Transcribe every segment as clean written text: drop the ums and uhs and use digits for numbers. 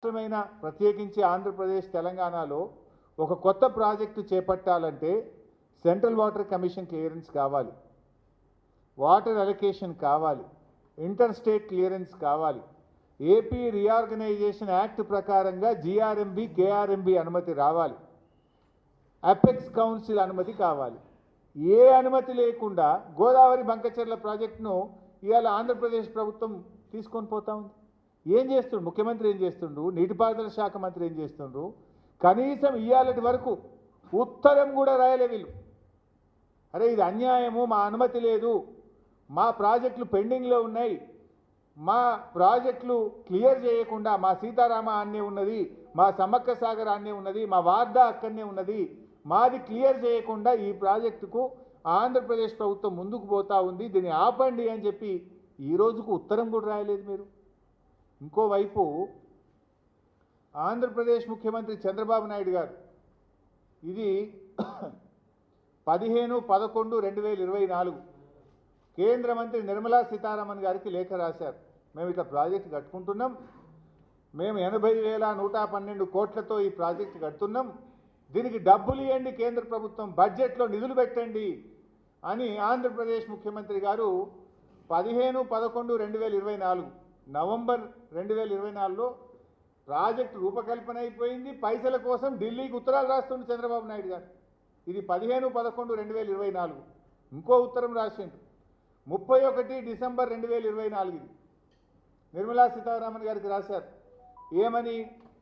రాష్ట్రమైన ప్రత్యేకించి ఆంధ్రప్రదేశ్ తెలంగాణలో ఒక కొత్త ప్రాజెక్టు చేపట్టాలంటే సెంట్రల్ వాటర్ కమిషన్ క్లియరెన్స్ కావాలి, వాటర్ అలొకేషన్ కావాలి, ఇంటర్ స్టేట్ క్లియరెన్స్ కావాలి, ఏపీ రీఆర్గనైజేషన్ యాక్ట్ ప్రకారంగా జీఆర్ఎంబీ కేఆర్ఎంబీ అనుమతి రావాలి, అపెక్స్ కౌన్సిల్ అనుమతి కావాలి. ఏ అనుమతి లేకుండా గోదావరి బంకచెర్ల ప్రాజెక్టును ఇవాళ ఆంధ్రప్రదేశ్ ప్రభుత్వం తీసుకొని పోతా ఉంది. ఏం చేస్తుండ్రు ముఖ్యమంత్రి, ఏం చేస్తుండ్రు నీటిపారుదల శాఖ మంత్రి, ఏం చేస్తుండ్రు? కనీసం ఇవాళటి వరకు ఉత్తరం కూడా రాయలే వీళ్ళు. అరే ఇది అన్యాయము, మా అనుమతి లేదు, మా ప్రాజెక్టులు పెండింగ్లో ఉన్నాయి, మా ప్రాజెక్టులు క్లియర్ చేయకుండా మా సీతారామ అన్నే ఉన్నది, మా సమ్మక్క సాగర్ అన్నే ఉన్నది, మా వార్దా అక్కడనే ఉన్నది, మాది క్లియర్ చేయకుండా ఈ ప్రాజెక్టుకు ఆంధ్రప్రదేశ్ ప్రభుత్వం ముందుకు పోతా ఉంది, దీన్ని ఆపండి అని చెప్పి ఈ రోజుకు ఉత్తరం కూడా రాయలేదు మీరు. ఇంకోవైపు ఆంధ్రప్రదేశ్ ముఖ్యమంత్రి చంద్రబాబు నాయుడు గారు ఇది 15/11/2024 కేంద్ర మంత్రి నిర్మలా సీతారామన్ గారికి లేఖ రాశారు. మేము ఇట్లా ప్రాజెక్టు కట్టుకుంటున్నాం, మేము 80,112 కోట్లతో ఈ ప్రాజెక్టు కడుతున్నాం, దీనికి డబ్బులు ఇవ్వండి, కేంద్ర ప్రభుత్వం బడ్జెట్లో నిధులు పెట్టండి అని ఆంధ్రప్రదేశ్ ముఖ్యమంత్రి గారు 15/11/2024 నవంబర్ 2024లో ప్రాజెక్టు రూపకల్పన అయిపోయింది, పైసల కోసం ఢిల్లీకి ఉత్తరాలు రాస్తుంది చంద్రబాబు నాయుడు గారు. ఇది 15/11/2024. ఇంకో ఉత్తరం రాసిండు 31 డిసెంబర్ 2024 ఇది నిర్మలా సీతారామన్ గారికి రాశారు. ఏమని?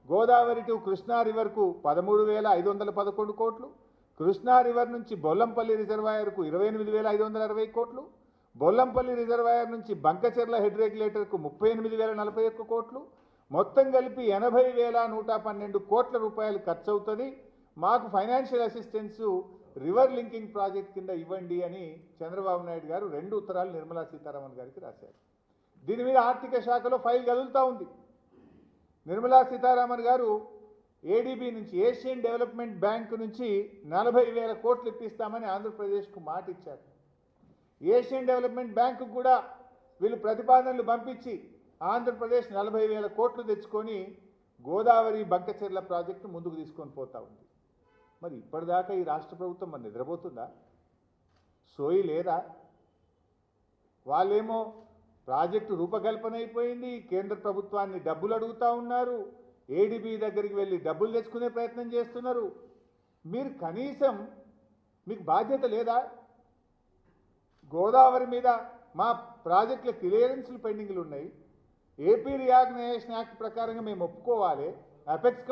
గోదావరి టు కృష్ణా రివర్కు 13,511 కోట్లు, కృష్ణా రివర్ నుంచి బొల్లంపల్లి రిజర్వాయర్కు 28,560 కోట్లు, బొల్లంపల్లి రిజర్వాయర్ నుంచి బంకచెర్ల హెడ్ రెగ్యులేటర్కు 38,041 కోట్లు, మొత్తం కలిపి 80,112 కోట్ల రూపాయలు ఖర్చు అవుతుంది, మాకు financial assistance river linking project కింద ఇవ్వండి అని చంద్రబాబు నాయుడు గారు 2 ఉత్తరాలు నిర్మలా సీతారామన్ గారికి రాశారు. దీని మీద ఆర్థిక శాఖలో ఫైల్ కదులుతూ ఉంది. నిర్మలా సీతారామన్ గారు ఏడీబీ నుంచి ఏషియన్ డెవలప్మెంట్ బ్యాంక్ నుంచి 40,000 కోట్లు ఇప్పిస్తామని ఆంధ్రప్రదేశ్కు మాట ఇచ్చారు. ఏషియన్ డెవలప్మెంట్ బ్యాంకు కూడా వీళ్ళు ప్రతిపాదనలు పంపించి ఆంధ్రప్రదేశ్ 40,000 కోట్లు తెచ్చుకొని గోదావరి బంకచెర్ల ప్రాజెక్టు ముందుకు తీసుకొని పోతా ఉంది. మరి ఇప్పటిదాకా ఈ రాష్ట్ర ప్రభుత్వం మరి నిద్రపోతుందా? సోయి లేదా? వాళ్ళేమో ప్రాజెక్టు రూపకల్పన అయిపోయింది, కేంద్ర ప్రభుత్వాన్ని డబ్బులు అడుగుతూ ఉన్నారు, ఏడీబీ దగ్గరికి వెళ్ళి డబ్బులు తెచ్చుకునే ప్రయత్నం చేస్తున్నారు. మీరు కనీసం మీకు బాధ్యత లేదా? గోదావరి మీద మా ప్రాజెక్టుల క్లియరెన్స్లు పెండింగ్లు ఉన్నాయి, ఏపీ రీఆర్గనైజేషన్ యాక్ట్ ప్రకారంగా మేము ఒప్పుకోవాలి, అపెక్స్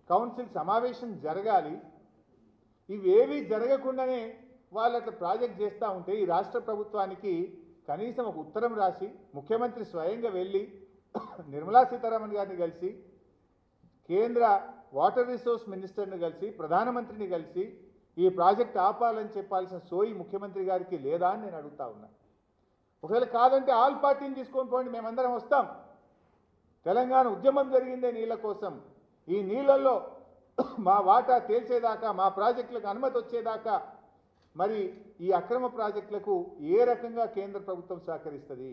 కౌన్సిల్ సమావేశం జరగాలి. ఇవేవి జరగకుండానే వాళ్ళు అట్లా ప్రాజెక్ట్ చేస్తూ ఉంటే ఈ రాష్ట్ర ప్రభుత్వానికి కనీసం ఒక ఉత్తరం రాసి ముఖ్యమంత్రి స్వయంగా వెళ్ళి నిర్మలా సీతారామన్ గారిని కలిసి, కేంద్ర వాటర్ రిసోర్స్ మినిస్టర్ని కలిసి, ప్రధానమంత్రిని కలిసి ఈ ప్రాజెక్ట్ ఆపాలని చెప్పాల్సిన సోయి ముఖ్యమంత్రి గారికి లేదా అని నేను అడుగుతా ఉన్నా. ఒకవేళ కాదంటే ఆల్ పార్టీని తీసుకొని పోండి, మేమందరం వస్తాం. తెలంగాణ ఉద్యమం జరిగిందే నీళ్ళ కోసం, ఈ నీళ్ళల్లో మా వాటా తేల్చేదాకా, మా ప్రాజెక్టులకు అనుమతి వచ్చేదాకా మరి ఈ అక్రమ ప్రాజెక్టులకు ఏ రకంగా కేంద్ర ప్రభుత్వం సహకరిస్తుంది?